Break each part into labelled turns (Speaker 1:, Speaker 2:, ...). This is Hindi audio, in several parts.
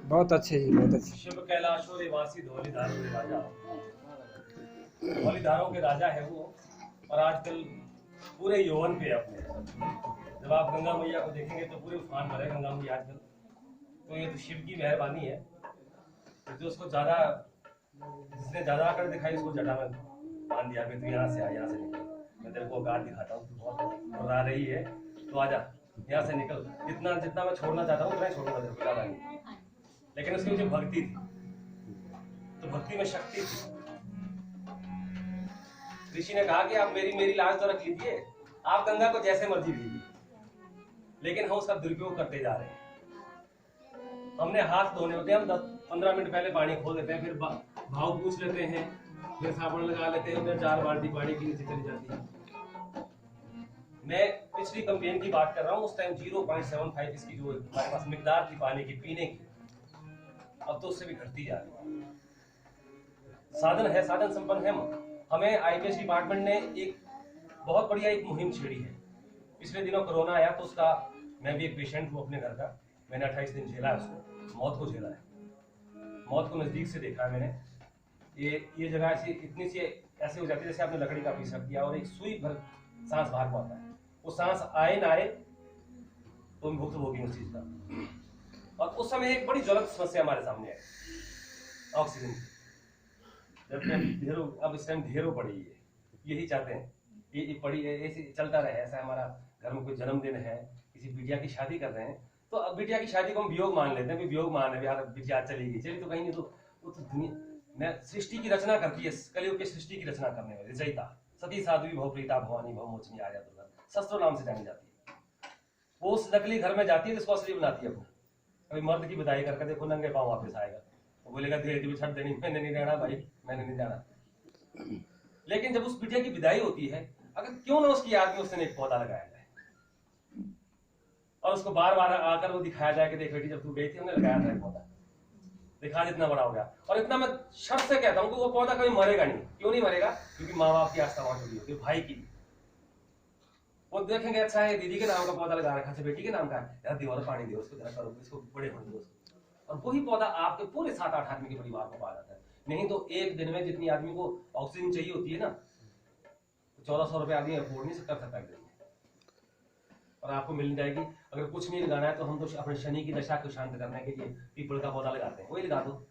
Speaker 1: बहुत अच्छे जी, बहुत अच्छे।
Speaker 2: शिव कैलाशो निवासी धौली धारों के राजा, धौली धारों के राजा है वो। और आजकल पूरे यौवन पे अपने, जब आप गंगा मैया को देखेंगे तो पूरे उफान पर है गंगा मैया आजकल। तो ये तो शिव की मेहरबानी है, तो उसको ज्यादा, जिसने ज्यादा आकर दिखाई उसको जटा में बांध दिया कि तू यहाँ से आ, यहाँ से निकल, मैं तेरे को औकात दिखाता हूँ, तू बहुत घबरा रही है तो आजा यहाँ से निकल, जितना जितना मैं छोड़ना चाहता हूँ उतना ही छोड़ूंगा तेरे को, ज्यादा नहीं। लेकिन उसकी मुझे भक्ति थी, तो भक्ति में शक्ति थी। ऋषि ने कहा कि आप मेरी लाज तो रख लीजिए, आप गंगा को जैसे मर्जी लीजिए, लेकिन हम उसका दुरुपयोग करते जा रहे हैं। हमने हाथ धोने होते हैं, हम 10-15 मिनट पहले पानी खोल देते हैं, फिर भाव पूछ लेते हैं, फिर साबुन लगा लेते हैं, उधर 4 बाल्टी पानी की नीचे चली जाती है। मैं पिछली कैंपेन की बात कर रहा हूँ, उस टाइम 0.75 इसकी जो हमारे पास मिकदार थी पानी की पीने की, अब तो उससे भी घटती जा रही है। साधन है, साधन संपन्न है। हमें आईपीएस डिपार्टमेंट ने एक बहुत बढ़िया एक मुहिम छेड़ी है। पिछले दिनों कोरोना आया तो उसका, मैं भी एक पेशेंट हूँ अपने घर का, मैंने 28 दिन झेला है उसको, मौत को झेला है, मौत को नजदीक से देखा है मैंने। ये जगह ऐसी इतनी सी ऐसे हो जाती है जैसे आपने लकड़ी का पीस रख दिया और एक सुई भर सांस बाहर को आता है, वो सांस आए ना आए तो हम भुगतभोगी उस चीज का। और उस समय एक बड़ी ज्वलंत समस्या हमारे सामने है, ऑक्सीजन की। जब अब इस टाइम ढेरों पड़ी है, यही चाहते हैं ये पड़ी है, ऐसे चलता रहे। ऐसा हमारा घर में कोई जन्मदिन है, किसी बिटिया की शादी कर रहे हैं, तो अब बिटिया की शादी को हम वियोग मान लेते हैं, वियोग मान है यार, बिटिया चली गई, चली तो कहीं नहीं, तो वो तो दुनिया में सृष्टि की रचना करती है, कलियुग की सृष्टि की रचना करने वाली रचयिता सती साध्वी भवप्रीता भवानी भवमोचनी आर्या दुर्गा, शस्त्रों नाम से जानी जाती है। वो उस नकली घर में जाती है जिसको असली बनाती है वो। अभी मर्द की विदाई करके देखो, नंगे पांव वापस आएगा, वो बोलेगा धीरे धीरे छट देनी, मैंने नहीं रहना भाई, मैंने नहीं जाना। लेकिन जब उस बिटिया की विदाई होती है, अगर क्यों ना उसकी याद में उस दिन एक पौधा लगाया जाए और उसको बार बार आकर वो दिखाया जाए कि देख बेटी जब तू गई थी हमने लगाया था एक पौधा, देखा जितना बड़ा हो गया। और इतना मैं शर्त से कहता हूँ कि वो पौधा कभी मरेगा नहीं। क्यों नहीं मरेगा? क्योंकि माँ बाप की आस्था वहां जुड़ी होती है, भाई की। वो देखेंगे अच्छा है दीदी के नाम का पौधा लगा रखा है, बेटी के नाम का है, यार दीवार पानी दे उसको, जरा करो इसको बड़े होने दो उसको। और वही पौधा आपके पूरे 7-8 आदमी के परिवार को पा जाता है। नहीं तो एक दिन में जितनी आदमी को ऑक्सीजन चाहिए होती है ना, 1400 रुपए आदमी अफोर्ड नहीं कर सकता एकदम। और आपको मिल जाएगी। अगर कुछ नहीं लगाना है तो हम तो अपने शनि की दशा को शांत करने के लिए पीपल का पौधा लगाते हैं, वही लगा दो।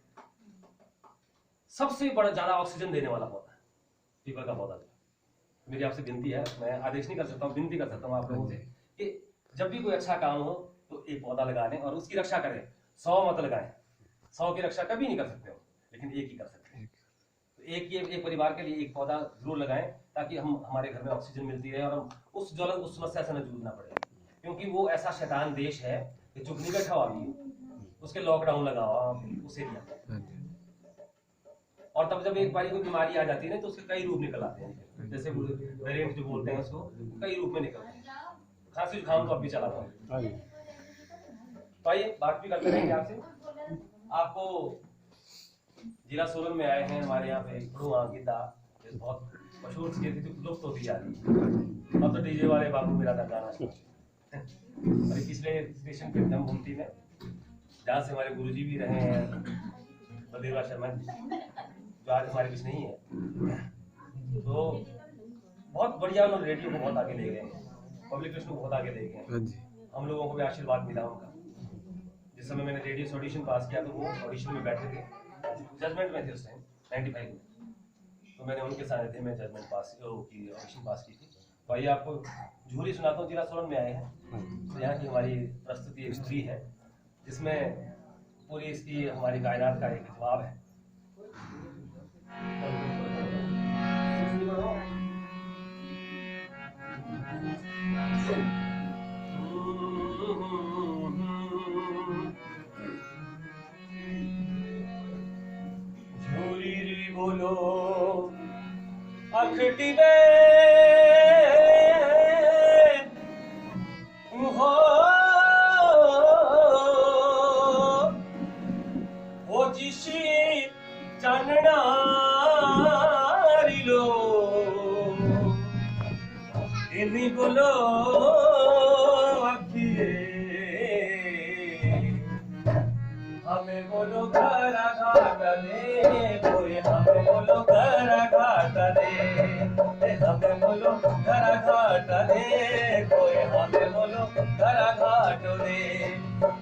Speaker 2: सबसे बड़ा ज्यादा ऑक्सीजन देने वाला पौधा पीपल का पौधा। मेरी आपसे विनती है, मैं आदेश नहीं कर सकता हूँ, विनती कर सकता हूँ आप लोगों से कि जब भी कोई अच्छा काम हो तो एक पौधा लगा लें और उसकी रक्षा करें। 100 मत लगाएं, 100 की रक्षा कभी नहीं कर सकते हो, लेकिन एक ही कर सकते हैं। तो एक परिवार के लिए एक पौधा जरूर लगाएं, ताकि हमारे घर में ऑक्सीजन मिलती रहे और हम उस समस्या से न जूझना पड़े। क्योंकि वो ऐसा शैतान देश है कि चुगली का ठवा भी उसके लॉकडाउन लगाओ उस एरिया। और तब जब एक बारी कोई बीमारी आ जाती है ना, तो उसके कई रूप निकल आते हैं। जैसे वेरिएंट जो बोलते हैं उसको, कई रूप में निकलते हैं। खांसी जुकाम तो अब भी चला हुआ है। तो आइए बात भी करते रहेंगे आपसे। आपको जिला सोलन में आए हैं, हमारे यहाँ पे गीता बहुत मशहूर चीज थी जो लुप्त होती जा रही है। अब तो डीजे वाले बाबू मेरा गाना पिछले स्टेशन पे जन्मभूमि में, जहाँ से हमारे गुरुजी भी रहे हैं बलदेव शर्मा जी, जो आज हमारे बीच नहीं है। तो बहुत बढ़िया उन्होंने रेडियो को बहुत आगे ले गए, पब्लिक को बहुत आगे ले गए। हम लोगों को भी आशीर्वाद मिला उनका। जिस समय मैंने रेडियो से ऑडिशन पास किया तो वो ऑडिशन में बैठे थे, जजमेंट में थे उस टाइम 95 में। तो मैंने उनके साथ थे, मैं जजमेंट पास की ऑडिशन पास की थी। तो आइए आपको झूली सुनाता हूँ। जिला सोलन में आए हैं तो यहाँ की हमारी प्रस्तुति एक झूली है, जिसमें पूरी इसकी हमारी कायनात का एक जवाब है। झूली री बोलो अखटी बे हो, वो जिसी जानना लो इन्हीं बोलो अखिए, हमें बोलो घरा घाट दे कोई, हमें बोलो घरा घाट दे, हमें बोलो घरा घाट दे कोई, हमें बोलो घरा घाट दे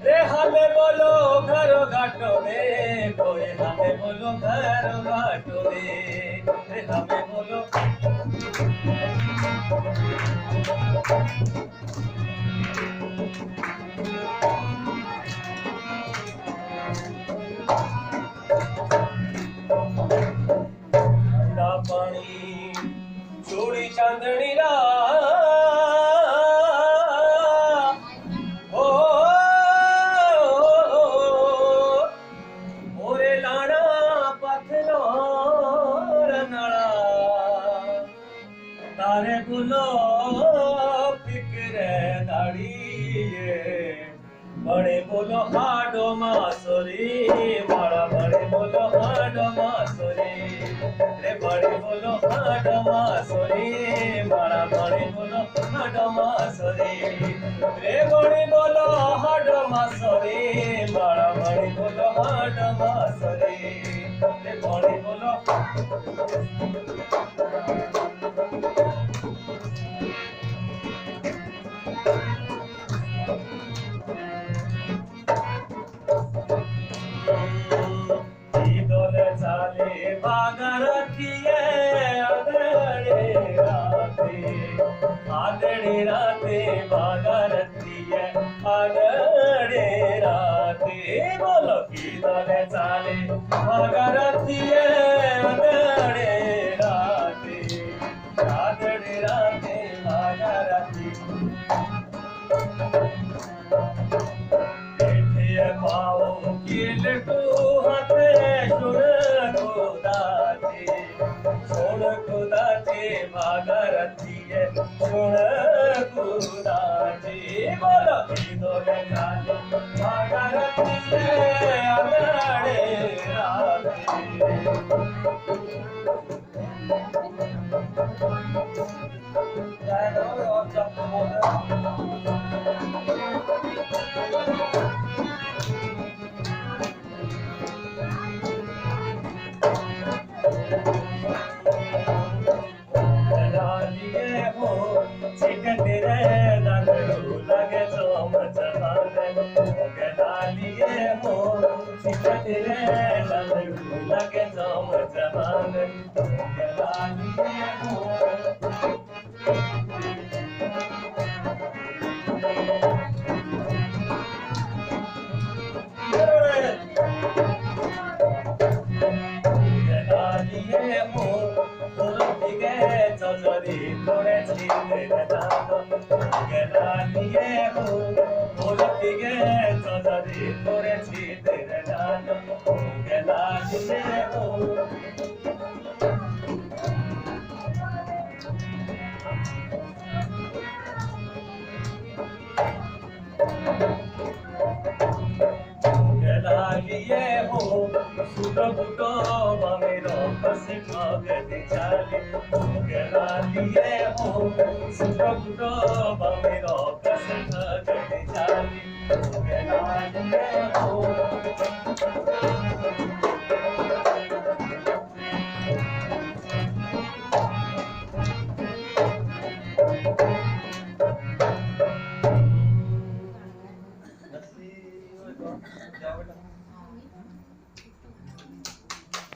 Speaker 2: रे, हमें बोलो घरो घाटो दे कोई, हमें बोलो घरो घाटो दे रे, हमें बोलो। ठंडा पानी चूड़ी चांदनी रा तारे बोलो फिक्र दाड़िए, बड़े बोलो हाडो मासोरी बड़ा, बड़े बोलो हाडो मासोरी रे, बड़े बोलो हाडो मासोरी बड़ा, बड़े बोलो हाडो मासोरी रे, बड़े बोलो हाडो मासोरी बड़ा, बड़े बोलो हाडो मासोरी रे, बड़े बोलो। चाले बागर रखिए आगड़े राते बागर रखिए आगड़े राते, बोलो की दले चाले बागर रखिए आगड़े राते, आगड़े राते बागर रखिए पाओ किल को हाथे छोड़ खुदाते भागरती है, छोड़ खुदाते बोलो की दो भागरती है अगड़े जब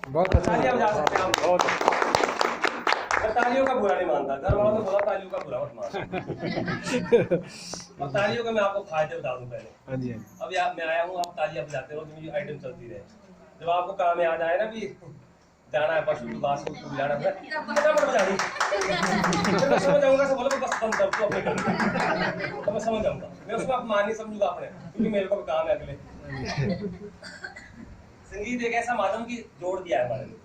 Speaker 1: बहुत अच्छा
Speaker 2: तालियां बजा सकते हैं हम।
Speaker 1: बहुत
Speaker 2: मैं तालियों का बुरा नहीं मानता, घर वालों ने बोला तालियों का बुरा मत मानना। और तालियों का मैं आपको फायदे बता दूं पहले।
Speaker 1: हाँ जी, हाँ जी।
Speaker 2: अभी मैं आया हूँ, आप तालियां बजाते रहो, मेरी आइटम चलती रहे। जब आपको काम याद आए ना भी जाना है पशु दुकान से उसको बुलाना है, कितना मत बजानी। जब मैं समझ जाऊंगा सब बोलो बस बंद कर तू अपने घर, तो मैं समझ जाऊंगा। मैं उसमें आप मान नहीं समझूंगा अपने, क्योंकि मेरे को भी काम है अगले। संगीत एक ऐसा माध्यम की जोड़ दिया है हमारे लिए,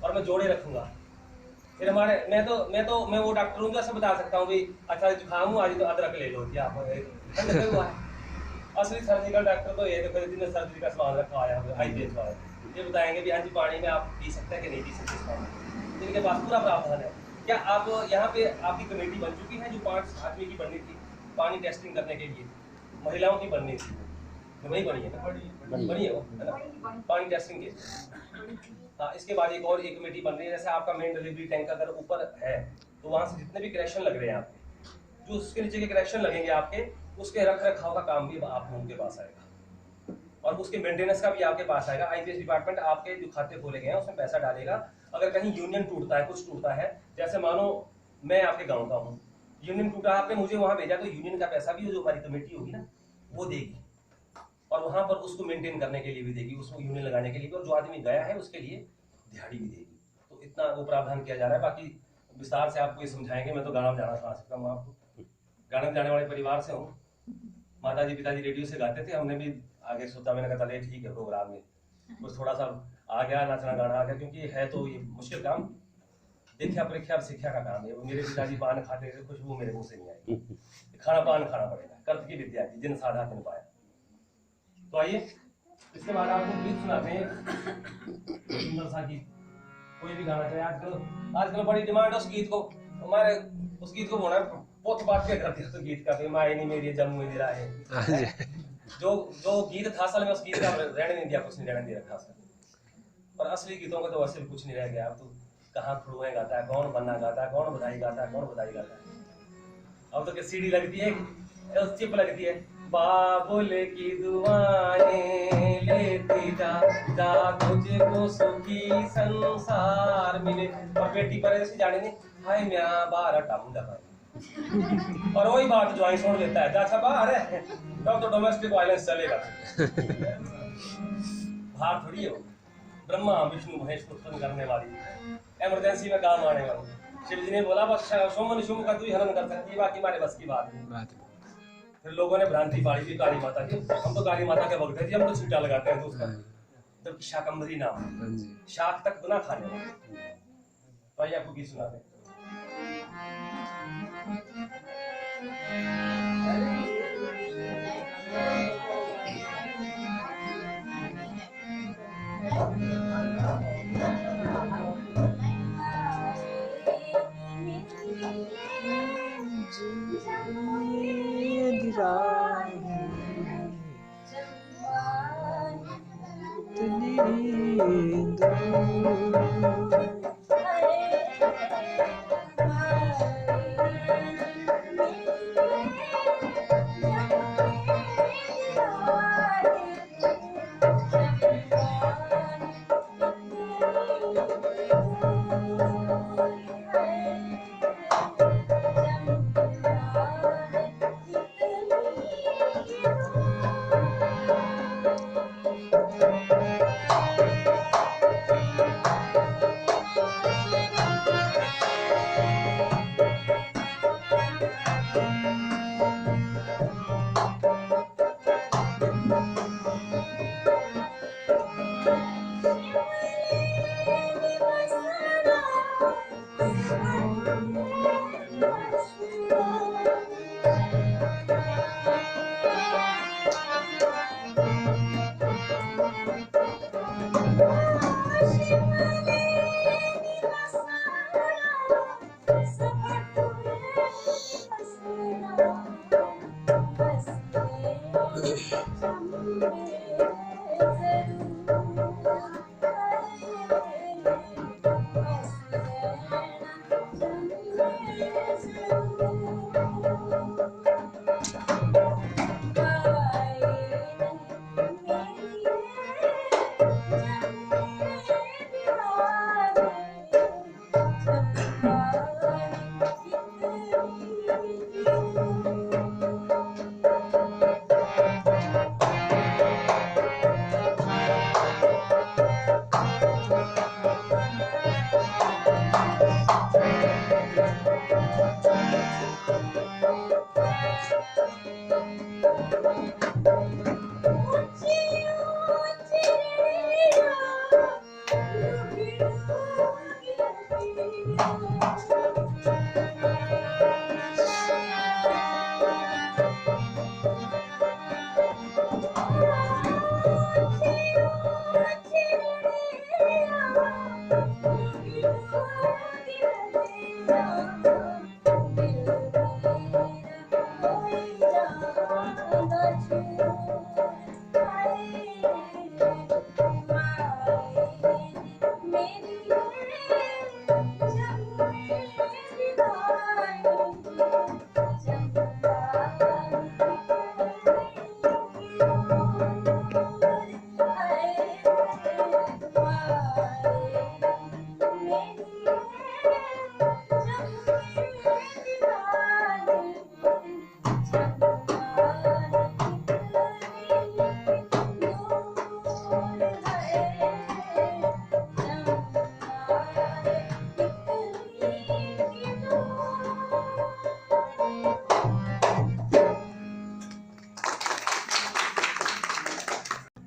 Speaker 2: और मैं जोड़े रखूंगा। फिर हमारे मैं वो डॉक्टर हूँ जो ऐसा बता सकता हूँ भी अच्छा जुकाम हुआ आज तो अदरक ले लो जी आप हुआ है। असली सर्जिकल डॉक्टर तो ये देखो जिन्होंने सर्जरी का सामान रखा आया आईपीएस वाले ये बताएंगे भी हाँ जी पानी में आप पी सकते हैं कि नहीं पी सकते इस पानी, जिनके पास पूरा प्रावधान है। क्या आप यहाँ पे आपकी कमेटी बन चुकी है जो 5 आदमी की बननी थी पानी टेस्टिंग करने के लिए, महिलाओं की बननी थी, वही बनी है ना, बनी है वो है ना पानी टेस्टिंग के। हाँ, इसके बाद एक और एक कमेटी बन रही है। जैसे आपका मेन डिलीवरी टैंक अगर ऊपर है तो वहां से जितने भी कनेक्शन लग रहे हैं आपके, जो उसके नीचे के कनेक्शन लगेंगे आपके, उसके रख रखाव का काम भी आप लोगों के पास आएगा और उसके मेंटेनेंस का भी आपके पास आएगा। आईपीएस डिपार्टमेंट आपके जो खाते खोले गए हैं उसमें पैसा डालेगा। अगर कहीं यूनियन टूटता है, कुछ टूटता है, जैसे मानो मैं आपके गाँव का हूँ, यूनियन टूटा, आपने मुझे वहां भेजा तो यूनियन का पैसा भी जो हमारी कमेटी होगी ना वो देगी और वहां पर उसको मेंटेन करने के लिए भी देगी, उसको यूनियन लगाने के लिए भी, और जो आदमी गया है उसके लिए दिहाड़ी भी देगी। तो इतना वो प्रावधान किया जा रहा है। बाकी विस्तार से आपको ये समझाएंगे। मैं तो गाना बजाना सिखा सकता हूँ आपको, गाना बजाने वाले परिवार से हूँ। माताजी पिताजी रेडियो से गाते थे, हमने भी आगे सोचा, मैंने कहा चलिए ठीक है प्रोग्राम में कुछ थोड़ा सा आ गया, नाचना गाना आ गया, क्योंकि है तो ये मुश्किल काम, देखा परीक्षा और शिक्षा का काम है। मेरे पिताजी पान खाते थे, खुशबू मेरे मुंह से नहीं आई, खाना पान खाना पड़ेगा, कर्त की विद्या की जिन साधा तिन पाया। तो आइए इसके बाद आपको गीत सुनाते हैं सुंदर सा गीत, कोई भी गाना चाहे। आजकल बड़ी डिमांड है उस गीत को, हमारे उस गीत को बोला पोथ बात क्या करती है तो गीत का माए नहीं मेरी जम्मू मेरा है। जो गीत था असल में उस गीत का रहने नहीं दिया, कुछ नहीं रहने दिया खास कर। और असली गीतों का तो वैसे भी कुछ नहीं रह गया। अब तो कहाँ खुड़ुए गाता है, कौन बन्ना गाता है, कौन बधाई गाता है, कौन बधाई गाता है। अब तो क्या सीडी लगती है, चिप लगती है, बाबुल की दुआएं लेती जा तुझको सुखी संसार मिले। और बेटी पर से जाने नहीं हाय म्या बार टम दबा और वही बात जो आई छोड़ देता है अच्छा बाहर है, तब तो डोमेस्टिक वायलेंस चलेगा। बाहर थोड़ी है वो, ब्रह्मा विष्णु महेश को उत्पन्न करने वाली, इमरजेंसी में काम आने वाली। शिव जी ने बोला बस सोमन शुभ का तू ही हरण कर सकती है, बाकी हमारे बस की बात है। फिर लोगों ने भ्रांति पाड़ी थी काली माता की, हम तो काली माता के भक्त हैं जी, हम तो छींटा लगाते हैं तो उसका, जबकि शाकंभरी नाम है, शाक तक तो ना खाने वाले। तो आइए आपको गीत सुनाते हैं।
Speaker 1: जिंदगी राहें इतनी दूर।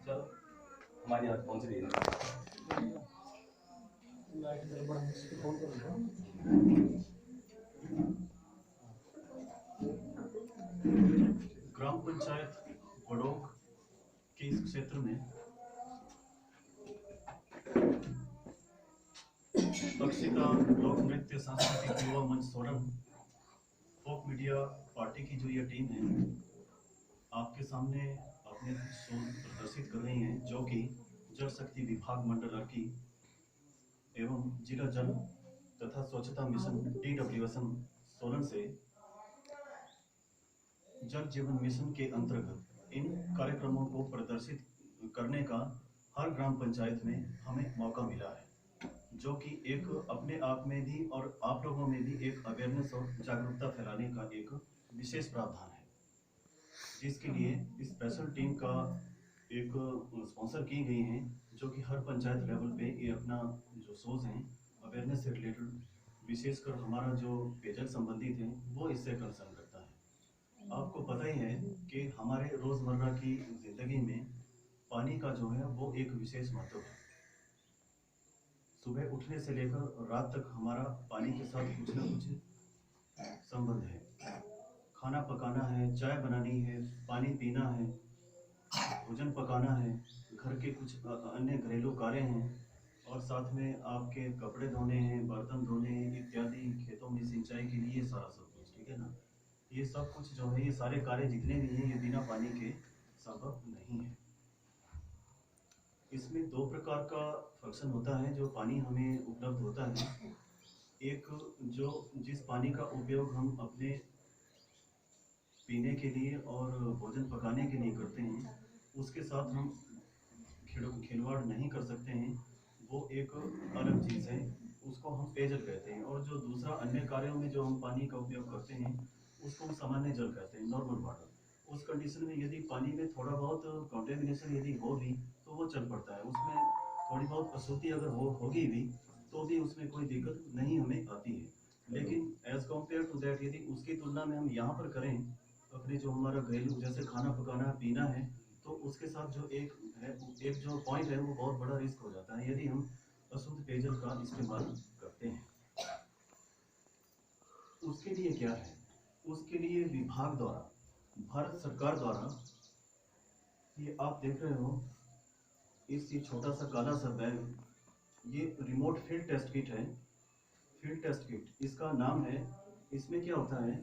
Speaker 2: चलो हमारी यहाँ पहुँच रही है।
Speaker 3: ग्राम पंचायत बड़ोक के इस क्षेत्र में अक्षिता लोक नृत्य सांस्कृतिक युवा मंच सोलन फोक मीडिया पार्टी की जो ये टीम है आपके सामने अपने शो प्रदर्शित कर रही हैं, जो कि जल शक्ति विभाग मंडल अर्की एवं जिला जल तथा स्वच्छता मिशन TWSM सोलन से जल जीवन मिशन के अंतर्गत इन कार्यक्रमों को प्रदर्शित करने का हर ग्राम पंचायत में हमें मौका मिला है, जो कि एक अपने आप में भी और आप लोगों में भी एक अवेयरनेस और जागरूकता फैलाने का एक विशेष प्रावधान है, जिसके लिए स्पेशल टीम का एक स्पॉन्सर की गई हैं, जो कि हर पंचायत लेवल पे ये अपना जो शोज हैं अवेयरनेस से रिलेटेड, विशेषकर हमारा जो पेयजल संबंधित है वो इससे कंसर्न करता है। आपको पता ही है कि हमारे रोजमर्रा की जिंदगी में पानी का जो है वो एक विशेष महत्व है। सुबह उठने से लेकर रात तक हमारा पानी के साथ कुछ न कुछ संबंध है। खाना पकाना है, चाय बनानी है, पानी पीना है, भोजन पकाना है, घर के कुछ अन्य घरेलू कार्य हैं और साथ में आपके कपड़े धोने हैं, बर्तन धोने हैं इत्यादि, खेतों में सिंचाई के लिए सारा सब कुछ, ठीक है ना। ये सब कुछ जो है, ये सारे कार्य जितने भी हैं, ये बिना पानी के संभव नहीं है। इसमें दो प्रकार का फंक्शन होता है जो पानी हमें उपलब्ध होता है। एक जो जिस पानी का उपयोग हम अपने पीने के लिए और भोजन पकाने के लिए करते हैं, उसके साथ हम खिलवाड़ नहीं कर सकते हैं, वो एक अलग चीज़ है, उसको हम पेयजल कहते हैं। और जो दूसरा अन्य कार्यों में जो हम पानी का उपयोग करते हैं, उसको हम सामान्य जल कहते हैं, नॉर्मल वाटर। उस कंडीशन में यदि पानी में थोड़ा बहुत कंटेमिनेशन यदि हो भी तो वो चल पड़ता है, उसमें थोड़ी बहुत अशुद्धि अगर होगी भी तो भी उसमें कोई दिक्कत नहीं हमें आती है। लेकिन एज कम्पेयर टू दैट, यदि उसकी तुलना में हम यहाँ पर करें अपने जो हमारा घरेलू जैसे खाना पकाना पीना है, तो उसके साथ जो एक जो पॉइंट है वो बहुत बड़ा रिस्क हो जाता है यदि हम अशुद्ध पेयजल का इस्तेमाल करते हैं। उसके लिए क्या है, उसके लिए विभाग द्वारा, भारत सरकार द्वारा, ये आप देख रहे हो, इस ये छोटा सा काला सा बैग, ये रिमोट फील्ड टेस्ट किट है। फील्ड टेस्ट किट इसका नाम है। इसमें क्या होता है,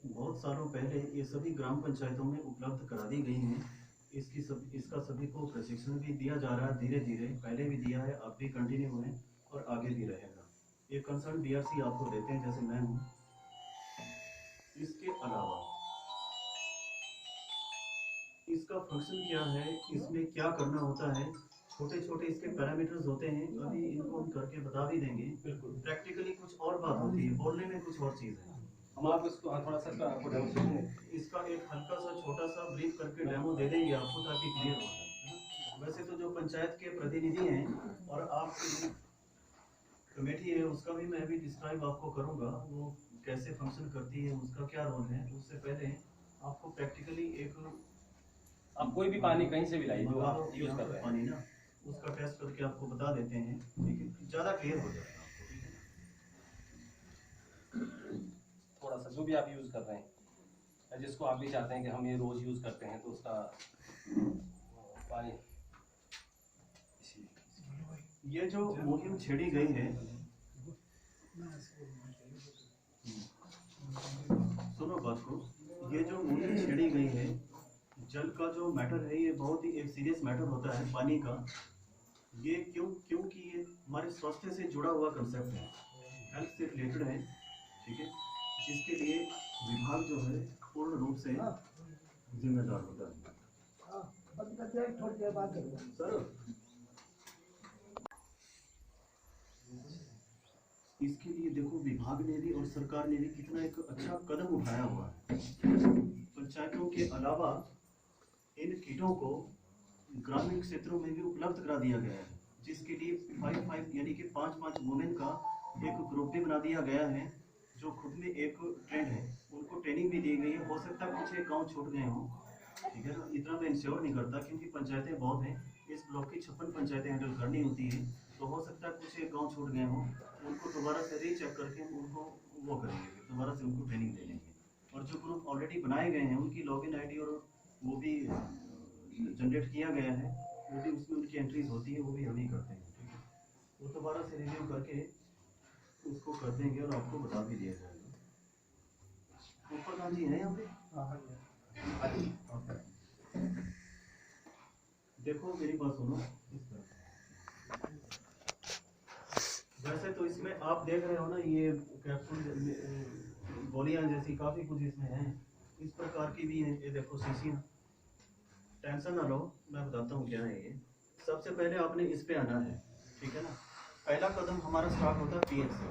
Speaker 3: बहुत सालों पहले ये सभी ग्राम पंचायतों में उपलब्ध करा दी गई हैं। इसका सभी को प्रशिक्षण भी दिया जा रहा है धीरे धीरे, पहले भी दिया है, अब भी कंटिन्यू है और आगे भी रहेगा। ये कंसर्न डीआरसी आपको देते हैं, जैसे मैं हूँ। इसके अलावा इसका फंक्शन क्या है, इसमें क्या करना होता है, छोटे छोटे इसके पैरामीटर्स होते हैं, अभी इनको हम करके बता भी देंगे।
Speaker 2: बिल्कुल।
Speaker 3: प्रैक्टिकली कुछ और बात होती है, बोलने में कुछ और चीज़ है।
Speaker 2: हम आपको इसको थोड़ा सा आपको डेमोन्स्ट्रेशन
Speaker 3: इसका एक हल्का सा छोटा सा ब्रीफ करके डेमो दे देंगे आपको, ताकि क्लियर हो जाए। वैसे तो जो पंचायत के प्रतिनिधि हैं और आपकी कमेटी है, उसका भी मैं अभी डिस्क्राइब आपको करूंगा, वो कैसे फंक्शन करती है, उसका क्या रोल है। उससे पहले आपको प्रैक्टिकली एक
Speaker 2: आप कोई भी पानी कहीं से भी लाइए जो आप यूज कर रहे हैं,
Speaker 3: पानी ना उसका टेस्ट करके आपको बता देते हैं, लेकिन ज़्यादा क्लियर हो जाएगा आपको, ठीक है।
Speaker 2: थोड़ा सा जो भी आप यूज कर रहे हैं, जिसको आप भी चाहते हैं कि हम ये रोज यूज करते हैं, तो उसका पानी
Speaker 3: ये जो मुहिम छेड़ी गई है, सुनो बात को, ये जो मुहिम छेड़ी गई है, जल का जो मैटर है, ये बहुत ही एक सीरियस मैटर होता है पानी का। ये क्योंकि ये हमारे स्वास्थ्य से जुड़ा हुआ कंसेप्ट है, हेल्थ से रिलेटेड है, ठीक है, जिसके लिए विभाग जो है पूर्ण रूप से जिम्मेदार होता है। सर, इसके लिए देखो विभाग ने भी और सरकार ने भी कितना एक अच्छा कदम उठाया हुआ है। पंचायतों के अलावा इन किटों को ग्रामीण क्षेत्रों में भी उपलब्ध करा दिया गया है, जिसके लिए 5 यानी कि 5 वुमेन का एक ग्रुप भी बना दिया गया है, जो खुद में एक ट्रेंड है, उनको ट्रेनिंग भी दी गई है। हो सकता है कुछ एक गाँव छूट गए हों, ठीक है ना, इतना मैं इंश्योर नहीं करता, क्योंकि पंचायतें बहुत हैं, इस ब्लॉक की 56 पंचायतें हैंडल करनी होती है, तो हो सकता है कुछ एक गाँव छूट गए हों, उनको दोबारा से रीचेक करके हम उनको वो करेंगे, दोबारा से उनको ट्रेनिंग दे देंगे। और जो ग्रुप ऑलरेडी बनाए गए हैं, उनकी लॉगिन आईडी और वो भी जनरेट किया गया है, वो भी उसमें उनकी एंट्रीज होती है, वो भी हम ही करते हैं, ठीक है। वो दोबारा से रिव्यू करके उसको कर देंगे और आपको बता भी दिया जाएगा। ऊपर गांव जी है यहाँ पे? देखो मेरी बात सुनो, वैसे तो इसमें आप देख रहे हो ना, ये कैप्सूल गोलियां जैसी काफी कुछ इसमें है, इस प्रकार की भी है। ये देखो शीशियां, टेंशन ना लो, मैं बताता हूँ क्या है ये। सबसे पहले आपने इस पे आना है, ठीक है ना। पहला कदम हमारा स्टार्ट होता है पीएच से।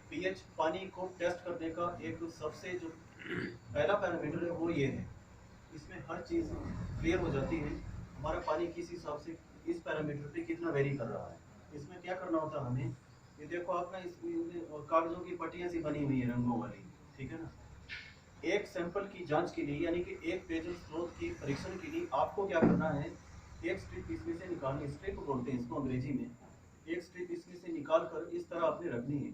Speaker 3: पीएच पानी को टेस्ट करने का एक सबसे जो पहला पैरामीटर है वो ये है। इसमें हर चीज़ क्लियर हो जाती है, हमारा पानी किस हिसाब से इस पैरामीटर पे कितना वेरी कर रहा है। इसमें क्या करना होता है हमें, ये देखो आपका इसमें कागजों की पट्टियाँ सी बनी हुई है रंगों वाली, ठीक है ना। एक सैंपल की जांच के लिए, यानी कि एक पेयजल स्रोत की परीक्षण के लिए आपको क्या करना है, एक स्ट्रिप इसमें से निकालनी, स्ट्रिप बोलते हैं इसको अंग्रेजी में। एक स्ट्रिप इसमें से निकाल कर इस तरह आपने रखनी है,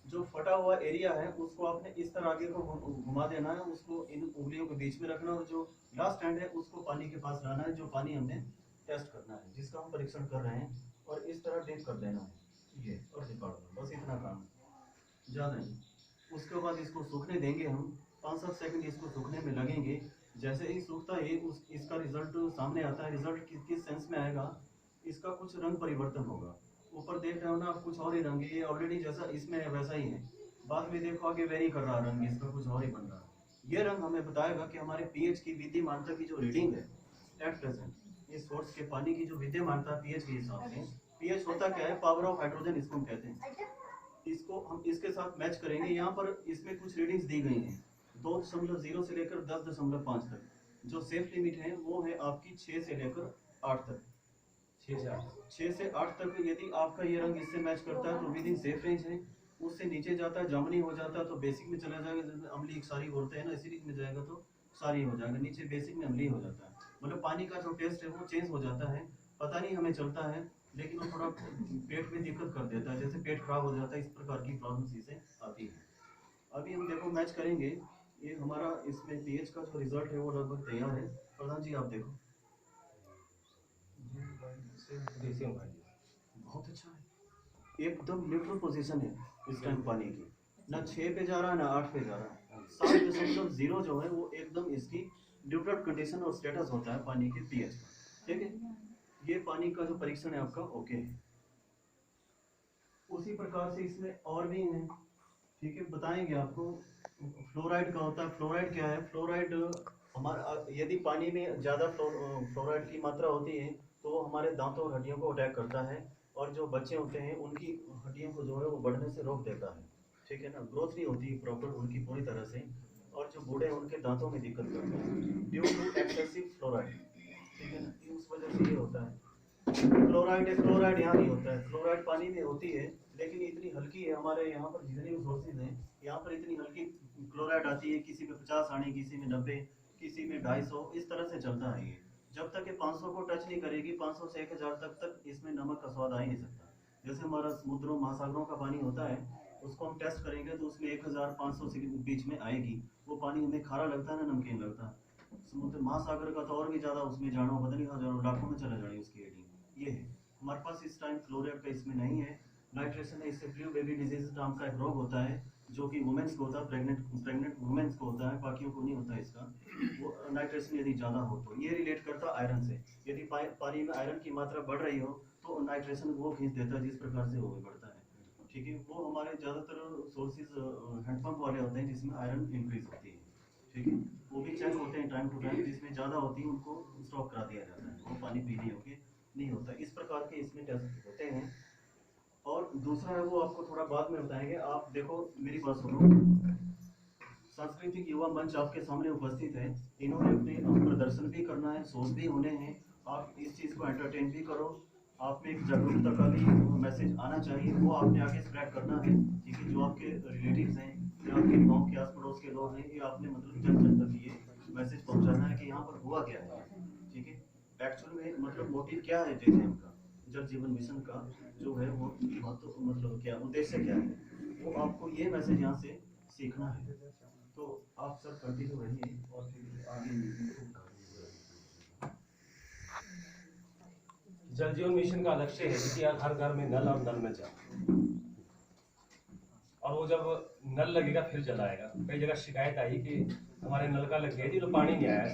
Speaker 3: जो फटा हुआ एरिया है उसको आपने इस तरह आगे को घुमा देना है, उसको इन उंगलियों के बीच में रखना, और जो लास्ट एंड है उसको पानी के पास लाना है, जो पानी हमने टेस्ट करना है, जिसका हम परीक्षण कर रहे हैं, और इस तरह डिप कर देना है ये, और निकाल दो, बस इतना काम है, ज़्यादा नहीं। उसके बाद इसको सूखने देंगे हम, 5-7 सेकंड इसको सूखने में लगेंगे। जैसे ही सूखता है इसका रिजल्ट सामने आता है। रिजल्ट किस सेंस में आएगा, इसका कुछ रंग परिवर्तन होगा। ऊपर देख रहे हो ना आप, कुछ और ही रंग है, ये ऑलरेडी जैसा इसमें है वैसा ही है, बाद में देखो आगे वेरी कर रहा रंग, इसका कुछ और ही बन रहा है। ये रंग हमें बताएगा कि हमारे पीएच की विद्यमानता की जो रीडिंग है एट प्रेजेंट, इस सोर्स के पानी की जो विद्यमानता पीएच के हिसाब से, पीएच होता क्या है, पावर ऑफ हाइड्रोजन इसको हम कहते हैं। इसको हम इसके साथ मैच करेंगे। यहाँ पर इसमें कुछ रीडिंग्स दी गई हैं 2.0 से लेकर 10.5 तक। जो सेफ लिमिट है वो है आपकी 6 से लेकर 8 तक। 6 से 8 तक यदि आपका ये रंग इससे मैच करता है तो विद इन सेफ रेंज है। उससे नीचे जाता है, जामुनी हो जाता है तो बेसिक में चला जाएगा, जैसे अम्लीय क्षारीय बोलते हैं ना, एसिडिक में जाएगा तो क्षारीय हो जाएगा, नीचे बेसिक में अम्लीय हो जाता है। मतलब पानी का जो टेस्ट है वो चेंज हो जाता है, पता नहीं हमें चलता है, लेकिन वो थोड़ा पेट में दिक्कत कर देता है, जैसे पेट खराब हो जाता है, इस प्रकार की प्रॉब्लम्स इसे आती है। अभी हम देखो मैच करेंगे, ये हमारा इसमें पीएच का जो रिजल्ट है वो लगभग तैयार है। प्रधान जी आप देखो, बहुत अच्छा है, एकदम न्यूट्रल पोजीशन है इस टाइम पानी की, ना 6 पे जा रहा है ना 8 पे जा रहा है। 7.0 जो है वो एकदम इसकी न्यूट्रल कंडीशन और स्टेटस होता है पानी के पीएच का। ठीक है, ये पानी का जो परीक्षण है आपका ओके है। उसी प्रकार से इसमें और भी हैं, ठीक है, बताएंगे आपको। फ्लोराइड का होता है। फ्लोराइड क्या है, फ्लोराइड हमारा यदि पानी में ज़्यादा फ्लोराइड की मात्रा होती है तो वो हमारे दांतों और हड्डियों को अटैक करता है, और जो बच्चे होते हैं उनकी हड्डियों को जो है वो बढ़ने से रोक देता है। ठीक है ना, ग्रोथ नहीं होती प्रॉपर उनकी पूरी तरह से, और जो बूढ़े हैं उनके दांतों में दिक्कत करता है ड्यू टू एक्सेसिव फ्लोराइड। ठीक है ना, उस वजह से ये होता है। क्लोराइड यहाँ नहीं होता है, क्लोराइड पानी में होती है लेकिन इतनी हल्की है, हमारे यहाँ पर जितने भी सोर्सेज हैं यहाँ पर इतनी हल्की क्लोराइड आती है, किसी में 50 आनी, किसी में 90, किसी में 250, इस तरह से चलता है ये। जब तक ये 500 को टच नहीं करेगी, 500 से 1000 तक इसमें नमक का स्वाद आ ही नहीं सकता। जैसे हमारा समुद्रों महासागरों का पानी होता है, उसको हम टेस्ट करेंगे तो उसमें 1500 से बीच में आएगी, वो पानी हमें खारा लगता है ना नमकीन लगता है। समुद्र महासागर का तो और भी ज़्यादा, उसमें जानो पता नहीं हजारों लाखों में चला जाए उसकी रेटिंग। ये है हमारे पास इस टाइम फ्लोराइड का इसमें नहीं है। नाइट्रेशन है, इससे फ्लू बेबी डिजीज नाम का एक रोग होता है जो कि वुमेन्स को होता है, प्रेग्नेंट वुमेन्स को होता है, बाकियों को नहीं होता इसका। वो नाइट्रेशन यदि ज़्यादा हो तो ये रिलेट करता है आयरन से। यदि पानी में आयरन की मात्रा बढ़ रही हो तो नाइट्रेशन वो खींच देता है, जिस प्रकार से वो भी बढ़ता है। ठीक है, वो हमारे ज़्यादातर सोर्सेज हैंडपम्प वाले होते हैं जिसमें आयरन इंक्रीज होती है। ठीक है, वो भी चेक होते हैं टाइम टू टाइम, जिसमें ज़्यादा होती है उनको स्टॉप करा दिया जाता है, वो पानी पीने योग्य नहीं होता। इस प्रकार के इसमें टेस्ट होते हैं। और दूसरा है वो आपको थोड़ा बाद में बताएंगे। आप देखो मेरी बात सुनो, सांस्कृतिक युवा मंच आपके सामने उपस्थित है, इन्होंने अपने प्रदर्शन भी करना है, शोज भी होने हैं, आप इस चीज़ को एंटरटेन भी करो। आप में एक जागरूकता का भी मैसेज आना चाहिए, वो आपने आगे स्प्रेड करना है। ठीक है, जो आपके रिलेटिव्स हैं या आपके गाँव के आस पड़ोस के लोग हैं, ये आपने मतलब जन जन तक ये मैसेज पहुँचाना है कि यहाँ पर हुआ क्या है। ठीक है, एक्चुअल में मतलब मोटिव क्या है JJM का, जल जीवन मिशन का जो है वो मतलब क्या उद्देश्य क्या है, वो आपको ये मैसेज यहाँ से सीखना है। तो आप सर कंटिन्यू रहिए और फिर आगे।
Speaker 2: जल जीवन मिशन का लक्ष्य है कि हर घर में नल और नल में जल, और वो जब नल लगेगा फिर जल आएगा। कई जगह शिकायत आई कि हमारे नल का लग गया जी, तो पानी नहीं आया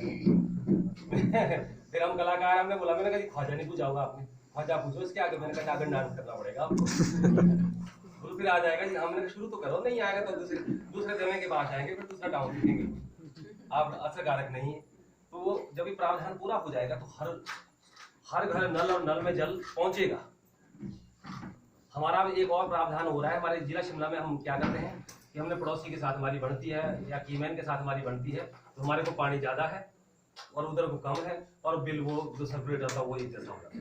Speaker 2: फिर हम कलाकार, हमने बोला, मैंने कहा ख्वाजा नहीं पूछा होगा आपने, ख्वाजा पूछो इसके आगे। मैंने कहा जाकर डांस करना पड़ेगा आपको तो फिर आ जाएगा जी। हमने कहा शुरू तो करो, नहीं आएगा तो दूसरे जगह के पास आएंगे, फिर दूसरा डाउन लिखेंगे, आप असरकारक नहीं है। तो वो जब भी प्रावधान पूरा हो जाएगा तो हर घर नल और नल में जल पहुंचेगा। हमारा भी एक और प्रावधान हो रहा है हमारे जिला शिमला में। हम क्या करते हैं कि हमने पड़ोसी के साथ हमारी बनती है या कीमैन के साथ हमारी बनती है, तो हमारे को पानी ज़्यादा है और उधर को कम है, और बिल वो जो सर्कुलेट होता है वो एक जैसा होता है।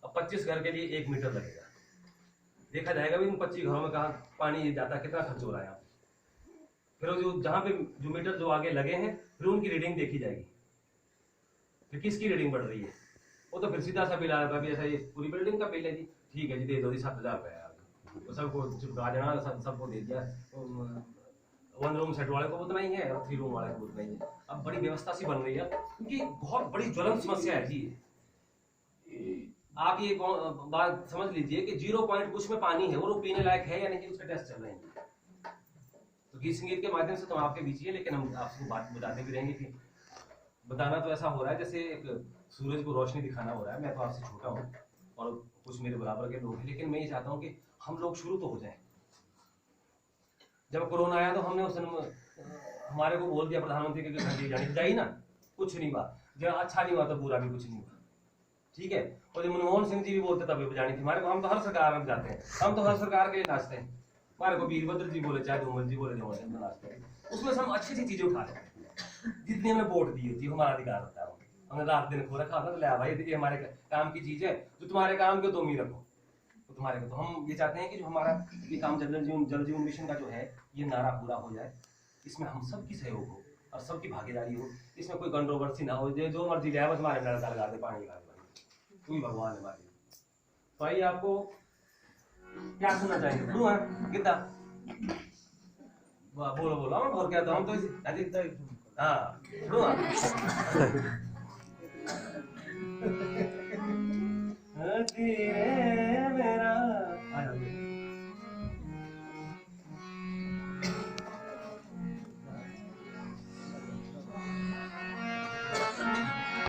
Speaker 2: अब 25 घर के लिए 1 मीटर लगेगा, देखा जाएगा भी उन 25 घरों में कहाँ पानी जाता, कितना खर्च हो रहा है यहाँ। फिर जो जहाँ पे जो मीटर जो आगे लगे हैं, फिर उनकी रीडिंग देखी जाएगी, फिर किसकी रीडिंग बढ़ रही है। वो तो फिर सीधा सा बिल आएगा भी ऐसा, ये पूरी बिल्डिंग का बिल है जी, ठीक है जी दे दो जी 7000 रुपये। तो सबको चिपका देना, सबको दे दिया। 1 रूम सेट वाले को उतना ही है और 3 रूम वाले को उतना ही है। अब बड़ी व्यवस्था सी बन रही है क्योंकि बहुत बड़ी ज्वलंत समस्या है जी। आप ये बात समझ लीजिए कि 0 पॉइंट कुछ में पानी है और वो पीने लायक है या नहीं, उसका टेस्ट चल रहे हैं। तो गीत संगीत के माध्यम से तो आपके बीच ही है, लेकिन हम आपको बात बताते भी रहेंगे कि बताना तो ऐसा हो रहा है जैसे एक सूरज को रोशनी दिखाना हो रहा है। मैं तो आपसे छोटा हूँ और कुछ मेरे बराबर के लोग हैं, लेकिन मैं ये चाहता हूँ कि हम लोग शुरू तो हो जाएं। जब कोरोना आया तो हमने उस दिन हमारे को बोल दिया प्रधानमंत्री के घर जाने जाइए ना, कुछ नहीं हुआ। जब अच्छा नहीं हुआ तो बुरा भी कुछ नहीं हुआ, ठीक है। और जब मनमोहन सिंह जी भी बोलते तब भी जानी थी हमारे को। हम तो हर सरकार में जाते हैं, हम तो हर सरकार के लिए नाचते हैं। हमारे को वीरभद्र जी बोले चाहे धूमल जी बोले, जो नाचते हैं उसमें से हम अच्छी सी चीजें उठा लेते हैं। जितनी हमें वोट दी होती है हमारा अधिकार होता है। हमने रात दिन खो रखा था तो ले भाई ये हमारे काम की चीज है, जो तुम्हारे काम के तुम ही रखो, तो तुम्हारे को। तो हम ये चाहते हैं कि जो हमारा ये काम जल जीवन मिशन का जो है ये नारा पूरा हो जाए, इसमें हम सबकी सहयोग हो और सबकी भागीदारी हो, इसमें कोई कंट्रोवर्सी ना हो। जो मर्जी ले बस हमारे नल लगा दे, पानी लगा दे, तू ही भगवान है हमारे। तो आइए आपको क्या सुनना चाहिए? क्यों है गिद्दा बोलो बोलो, हम और क्या तो हम तो हाँ धीरे